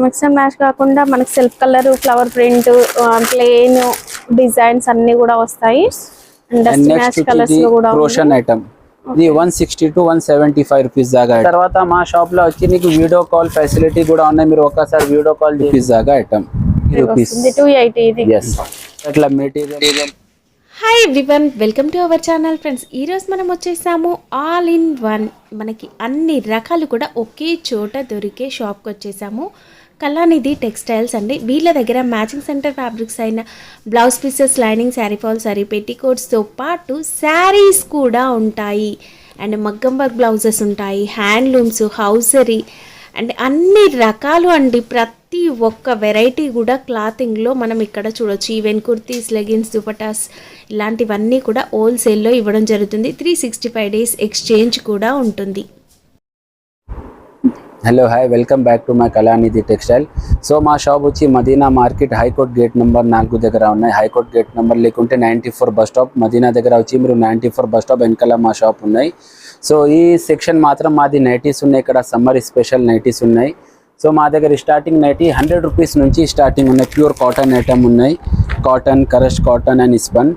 Mix and match కాకుండా మనకి self colour, flower print, plain designs అన్ని కూడా వస్తాయి. అండ్ నెక్స్ట్ వచ్చి క్రోషన్ ఐటమ్. ఇది 160 to 175 రూపీస్ దాకా. తర్వాత మా షాప్ లో వచ్చి నీకు వీడియో కాల్ ఫెసిలిటీ కూడా ఉన్నాయి. మీరు ఒక్కసారి వీడియో కాల్ రూపీస్ దాకా ఐటమ్ రూపీస్ 280 ఇది. yes అట్లా material. Hi everyone, welcome to our channel friends. ఈరోజు మనం వచ్చేసాము ఆల్ ఇన్ వన్, మనకి అన్ని రకాలు కూడా ఒకే చోట దొరికే షాప్కి వచ్చేసాము. కళానిధి టెక్స్టైల్స్ అండి. వీళ్ళ దగ్గర మ్యాచింగ్ సెంటర్ ఫ్యాబ్రిక్స్ అయిన blouse pieces, lining, sari fall, sari పెట్టికోట్స్తో పాటు శారీస్ కూడా ఉంటాయి. అండ్ మగ్గం వర్క్ బ్లౌజెస్ ఉంటాయి, హ్యాండ్లూమ్స్, హౌసరీ అండ్ అన్ని రకాలు అండి. ప్రతి ఒక్క వెరైటీ కూడా క్లాతింగ్లో మనం ఇక్కడ చూడొచ్చు. ఈవెన్ కుర్తీస్, లెగిన్స్, దుపటాస్ ఇలాంటివన్నీ కూడా హోల్సేల్లో ఇవ్వడం జరుగుతుంది. 365 days ఎక్స్చేంజ్ కూడా ఉంటుంది. Hello hi, welcome back to my Kalanidhi textile. So మా షాప్ వచ్చి Madina market high court gate number 4 దగ్గర ఉన్నాయి. హైకోర్ట్ గేట్ నెంబర్ లేకుంటే 94 బస్ స్టాప్. మదీనా దగ్గర వచ్చి మీరు 94 బస్ స్టాప్ వెనకాల మా షాప్ ఉన్నాయి. సో ఈ సెక్షన్ మాత్రం మాది నైటీస్ ఉన్నాయి. ఇక్కడ సమ్మర్ స్పెషల్ నైటీస్ ఉన్నాయి. సో మా దగ్గర స్టార్టింగ్ నైటీ 100 రూపీస్ నుంచి స్టార్టింగ్ ఉన్నాయి. ప్యూర్ కాటన్ ఐటమ్ ఉన్నాయి. Cotton, crush cotton and spun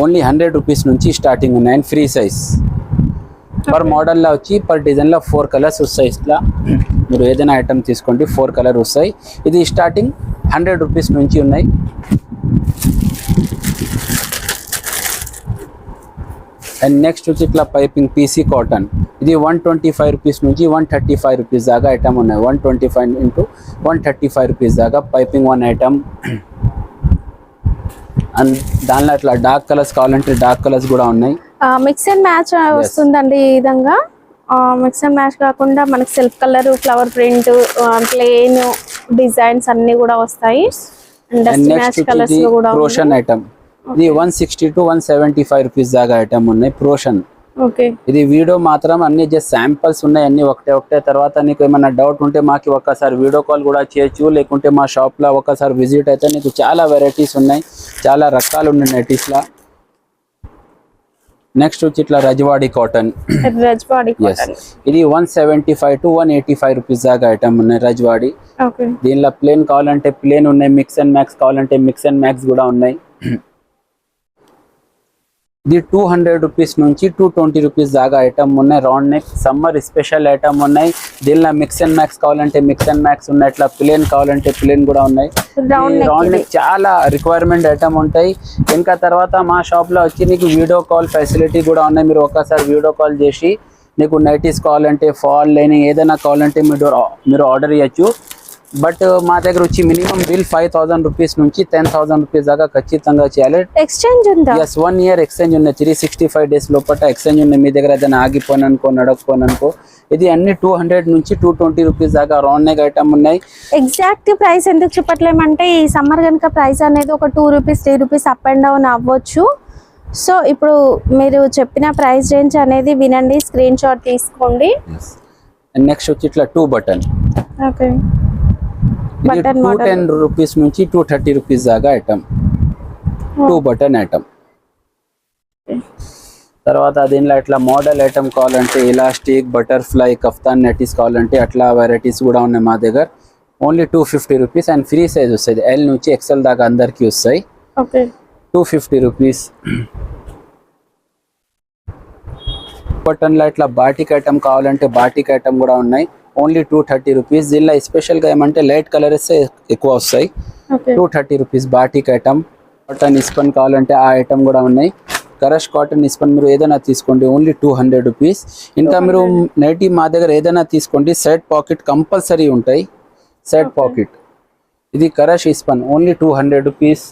only 100 rupees నుంచి స్టార్టింగ్ ఉన్నాయి. అండ్ ఫ్రీ సైజ్ పర్ మోడల్లో వచ్చి పర్ డిజైన్లో 4 కలర్స్ వస్తాయి. ఇట్లా మీరు ఏదైనా ఐటమ్ తీసుకోండి, 4 కలర్ వస్తాయి. ఇది స్టార్టింగ్ 100 రూపీస్ నుంచి ఉన్నాయి. అండ్ నెక్స్ట్ వచ్చి ఇట్లా పైపింగ్ పీసీ కాటన్. ఇది 125 రూపీస్ నుంచి 135 రూపీస్ దాకా ఐటమ్ ఉన్నాయి. 125 into 135 రూపీస్ దాకా పైపింగ్ వన్ ఐటమ్. అండ్ దానిలో ఇట్లా డార్క్ కలర్స్ కావాలంటే డార్క్ కలర్స్ కూడా ఉన్నాయి. మిక్స్ అండ్ మ్యాచ్ వస్తుందండి. ఈ విధంగా మిక్స్ అండ్ మ్యాచ్ కాకుండా మనకి self colour, flower print, plain designs అన్ని కూడా వస్తాయి. అండ్ నెక్స్ట్ వచ్చి క్రోషన్ ఐటమ్. ఇది 160 to 175 రూపీస్ దాకా ఐటమ్ ఉన్నాయి. క్రోషన్ ఇది వీడియో మాత్రం అన్ని జస్ట్ శాంపిల్స్ ఉన్నాయి. అన్ని ఒకటే. తర్వాత నీకు ఏమైనా డౌట్ ఉంటే మాకు ఒక్కసారి వీడియో కాల్ కూడా చేయొచ్చు, లేకుంటే మా షాప్ లో ఒక్కసారి విజిట్ అయితే నీకు చాలా వెరైటీస్ ఉన్నాయి, చాలా రకాలు ఉన్నాయి నైటీస్ లా. నెక్స్ట్ వచ్చి ఇట్లా రజ్వాడి కాటన్. ఇది 175 to 185 రూపీస్ దాకా ఐటమ్ ఉన్నాయి. రజ్వాడి దీనిలో ప్లేన్ కావాలంటే ప్లేన్ ఉన్నాయి, మిక్స్ అండ్ మ్యాక్స్ కావాలంటే మిక్స్ అండ్ మ్యాక్స్ కూడా ఉన్నాయి. ఇది 200 రూపీస్ నుంచి 220 రూపీస్ దాకా ఐటమ్ ఉన్నాయి. Round neck summer special item ఉన్నాయి. దీనిలో మిక్స్ అండ్ మ్యాక్స్ కావాలంటే మిక్స్ అండ్ మ్యాక్స్ ఉన్నాయి. ఇట్లా ప్లేన్ కావాలంటే ప్లేన్ కూడా ఉన్నాయి. రౌండ్ నెక్ చాలా రిక్వైర్మెంట్ ఐటమ్ ఉంటాయి. ఇంకా తర్వాత మా షాప్ లో వచ్చి నీకు వీడియో కాల్ ఫెసిలిటీ కూడా ఉన్నాయి. మీరు ఒక్కసారి వీడియో కాల్ చేసి నీకు నైటీస్ కావాలంటే, ఫాల్ లైనింగ్ ఏదైనా కావాలంటే మీరు ఆర్డర్ ఇవ్వచ్చు. బట్ మా దగ్గర వచ్చి మినిమం బిల్ 5000 రూపీస్ నుంచి 10,000 రూపీస్ దాకా ఖచ్చితంగా చేయాలి. ఎక్స్చేంజ్ ఉందా? ఎస్, 1 year ఎక్స్చేంజ్ ఉన్నాయి. 365 days లోపల ఎక్స్చేంజ్ ఉన్నాయి. మీ దగ్గర ఏదైనా ఆగిపోననుకో, నడకపోననుకో, ఇది అన్ని 200 నుంచి 220 రూపీస్ దాకా రౌండ్ నెక్ ఐటమ్ ఉన్నాయి. ఎగ్జాక్ట్ ప్రైస్ ఎందుకు చెప్పట్లేమంటే ఈ సమ్మర్ కనుక ప్రైస్ అనేది ఒక 2 rupees 3 rupees up and down అవ్వచ్చు. సో ఇప్పుడు మీరు చెప్పిన ప్రైస్ రేంజ్ అనేది వినండి, స్క్రీన్ షాట్ తీసుకోండి. నెక్స్ట్ వచ్చి ఇట్లా 2 బటన్. ఓకే, 210 రూపీస్ నుంచి 230 రూపీస్ దాకా ఐటమ్. 2 button item. తర్వాత దీనిలో ఇట్లా మోడల్ ఐటమ్ కావాలంటే ఎలాస్టిక్, బటర్ఫ్లై, కఫ్తాన్ నైటీస్ కావాలంటే అట్లా వెరైటీస్ కూడా ఉన్నాయి మా దగ్గర. Only 250 rupees and free size వస్తుంది. ఎల్ నుంచి ఎక్సెల్ దాకా అందరికి వస్తాయి. 250 రూపీస్. బటన్లో ఇట్లా బాటిక్ ఐటమ్ కావాలంటే బాటిక్ ఐటమ్ కూడా ఉన్నాయి. Only 230 rupees. దీనిలో స్పెషల్గా ఏమంటే లైట్ కలర్స్ ఎక్కువ వస్తాయి. 230 rupees batik item. Cotton spun కావాలంటే ఆ ఐటమ్ కూడా ఉన్నాయి. కరష్ కాటన్ స్పన్ మీరు ఏదైనా తీసుకోండి, ఓన్లీ 200 రూపీస్. ఇంకా మీరు నైటీ మా దగ్గర ఏదైనా తీసుకోండి, సైడ్ పాకెట్ కంపల్సరీ ఉంటాయి. Side pocket. ఇది కరష్ స్పన్ ఓన్లీ 200 రూపీస్.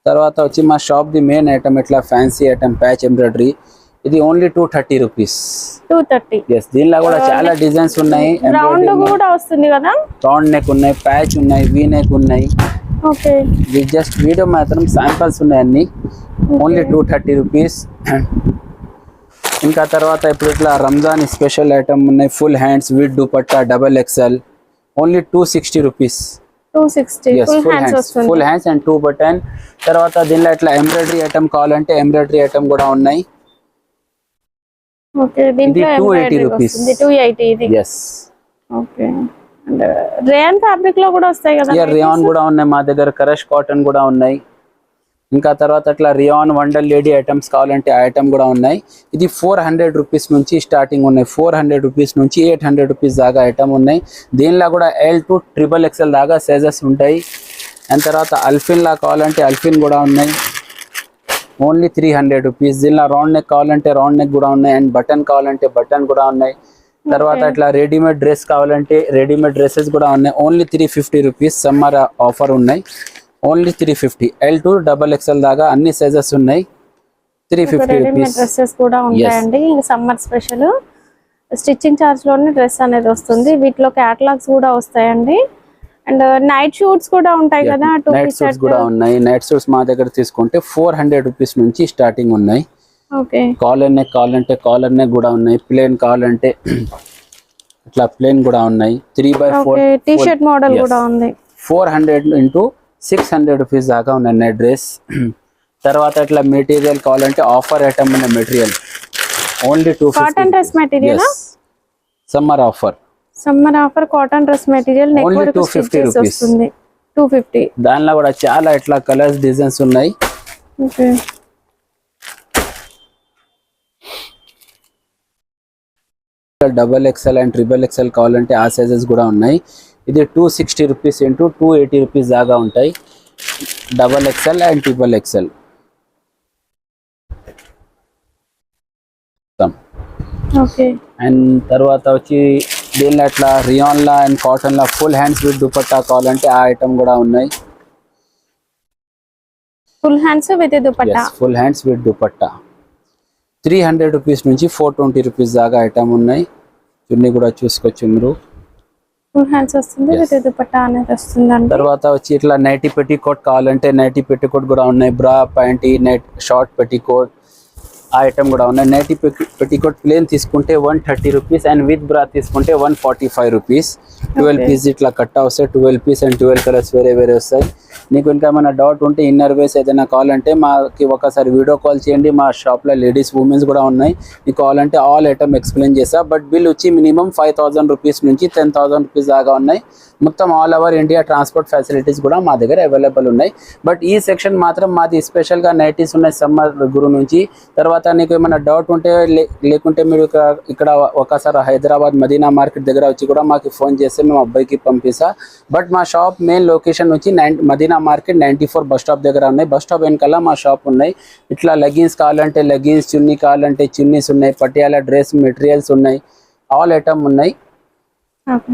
తర్వాత వచ్చి మా షాప్ ది మెయిన్ ఐటమ్ ఇట్లా ఫ్యాన్సీ ఐటమ్ ప్యాచ్ ఎంబ్రాయిడరీ. ఇది ఓన్లీ 230 రూపీస్. 230. yes, దీనిలో కూడా చాలా డిజైన్స్ ఉన్నాయి. రౌండ్ కూడా వస్తుంది కదా, రౌండ్ నెక్ ఉన్నాయి, ప్యాచ్ ఉన్నాయి, వీ నెక్ ఉన్నాయి. ఓకే, ఇది జస్ట్ వీడియో మాత్రం శాంపిల్స్ ఉన్నాయి అన్ని. Only 230 rupees. ఇంకా తర్వాత ఇప్పుడు ఇట్లా రంజాన్ స్పెషల్ ఐటమ్ ఉన్నాయి. Full hands with dupatta double XL. Only 260 rupees. 260. Full hands and 2 button. తర్వాత దీనిలో ఇట్లా ఎంబ్రాయిడరీ ఐటమ్ కావాలంటే ఎంబ్రాయిడరీ ఐటమ్ కూడా ఉన్నాయి. ఓకే, దీంట్లో 280 రూపీస్. 280 ఇది. yes, okay. And rayon fabric లో కూడా వస్తాయి కదా? రియాన్ కూడా ఉన్నాయి మా దగ్గర, క్రష్ కాటన్ కూడా ఉన్నాయి. ఇంకా తర్వాత అట్లా రియాన్ వండర్ లేడీ ఐటమ్స్ కావాలంటే ఆ ఐటమ్ కూడా ఉన్నాయి. ఇది 400 రూపీస్ నుంచి స్టార్టింగ్ ఉన్నాయి. 400 రూపీస్ నుంచి 800 రూపీస్ దాకా ఐటమ్ ఉన్నాయి. దీనిలో కూడా L to XXL దాకా సైజెస్ ఉంటాయి. అండ్ తర్వాత అల్ఫిన్ లా కావాలంటే అల్ఫిన్ కూడా ఉన్నాయి. Only 300 rupees. దీనిలో రౌండ్ నెక్ కావాలంటే రౌండ్ నెక్ కూడా ఉన్నాయి. అండ్ బటన్ కావాలంటే బటన్ కూడా ఉన్నాయి. తర్వాత ఇట్లా రెడీమేడ్ డ్రెస్ కావాలంటే రెడీమేడ్ డ్రెస్సెస్ కూడా ఉన్నాయి. Only 350 rupees. సమ్మర్ ఆఫర్ ఉన్నాయి. ఓన్లీ 350. L to XXL దాకా అన్ని సైజెస్ ఉన్నాయి. 350 రూపీస్. డ్రెస్సెస్ కూడా ఉంటాయండి. సమ్మర్ స్పెషల్ స్టిచ్చింగ్ చార్జ్ లోనే డ్రెస్ అనేది వస్తుంది. వీటిలో క్యాటలాగ్స్ కూడా వస్తాయండి. అండ్ నైట్ షూట్స్ కూడా ఉంటాయి కదా? నైట్ షూట్స్ కూడా ఉన్నాయి. నైట్ షూట్స్ మా దగ్గర తీసుకుంటే 400 రూపీస్ నుంచి స్టార్టింగ్ ఉన్నాయి. ఓకే. కాలర్ నెక్ కావాలంటే కాలర్ నెక్ కూడా ఉన్నాయి. ప్లేన్ కావాలంటే ఇట్లా ప్లేన్ కూడా ఉన్నాయి. 3/4 టీ షర్ట్ మోడల్ కూడా ఉంది. 400 into 600 రూపీస్ దాకా ఉన్నాయి నెట్ డ్రెస్. తర్వాత ఇట్లా మెటీరియల్ కావాలంటే ఆఫర్ ఐటమ్ ఉన్న material only 250. Cotton dress material summer offer. Summer offer cotton dress material neck work 250 rupees వస్తుంది. 250. దానిలో కూడా చాలా ఇట్లా కలర్స్ డిజైన్స్ ఉన్నాయి. ఓకే. XXL అండ్ XXL కావాలంటే ఆ సైజెస్ కూడా ఉన్నాయి. ఇది 260 రూపీస్ ఇంటూ 280 రూపీస్ దాకా ఉంటాయి. XXL and XXL. Okay. And తర్వాత వచ్చి దీనిలో అట్లా రియాన్లా అండ్ కాటన్లా ఫుల్ హ్యాండ్స్ విత్ దుపట్టా కావాలంటే ఆ ఐటమ్ కూడా ఉన్నాయి. Full hands with dupatta. Full hands with dupatta 300 rupees నుంచి 420 రూపీస్ దాకా ఐటమ్ ఉన్నాయి. చున్నీ కూడా చూసుకోవచ్చు మీరు. ఫుల్ హ్యాండ్స్ వస్తుంది విత్ దుపట్టా అనేది వస్తుందండి. తర్వాత వచ్చి ఇట్లా నైటీ పెట్టికోట్ కావాలంటే నైటీ పెట్టికోట్ కూడా ఉన్నాయి. బ్రా ప్యాంటీ నైట్ షార్ట్ పెట్టికోట్ ఆ ఐటమ్ కూడా ఉన్నాయి. నైటీ పెట్టికోట్ ప్లేన్ తీసుకుంటే 130 రూపీస్ అండ్ విత్ బ్రా తీసుకుంటే 145 రూపీస్. 12 పీస్ ఇట్లా కట్ట వస్తాయి. 12 పీస్ అండ్ 12 కలర్స్ వేరే వేరే వస్తాయి. నీకు ఇంకా ఏమైనా డౌట్ ఉంటే ఇన్నర్ వేస్ ఏదైనా కావాలంటే మాకి ఒకసారి వీడియో కాల్ చేయండి. మా షాప్లో లేడీస్ ఉమెన్స్ కూడా ఉన్నాయి. మీకు కావాలంటే ఆల్ ఐటమ్ ఎక్స్ప్లెయిన్ చేస్తా. బట్ బిల్ వచ్చి మినిమం 5000 రూపీస్ నుంచి 10,000 రూపీస్ దాకా ఉన్నాయి. మొత్తం all over India transport facilities కూడా మా దగ్గర అవైలబుల్ ఉన్నాయి. బట్ ఈ సెక్షన్ మాత్రం మాది స్పెషల్గా నైటీస్ ఉన్నాయి సమ్మర్ గురు నుంచి. తర్వాత నీకు ఏమైనా డౌట్ ఉంటే లేకుంటే మీరు ఇక్కడ ఒకసారి హైదరాబాద్ మదీనా మార్కెట్ దగ్గర వచ్చి కూడా మాకు ఫోన్ చేస్తే మేము అబ్బాయికి పంపిస్తా. బట్ మా షాప్ మెయిన్ లొకేషన్ వచ్చి మదీనా మార్కెట్ 94 బస్ స్టాప్ దగ్గర ఉన్నాయి. బస్ స్టాప్ వెనకాల మా షాప్ ఉన్నాయి. ఇట్లా లెగిన్స్ కావాలంటే లెగిన్స్, చున్నీ కావాలంటే చున్నీస్ ఉన్నాయి, పటియాలా డ్రెస్ మెటీరియల్స్ ఉన్నాయి, ఆల్ ఐటమ్ ఉన్నాయి. ఓకే.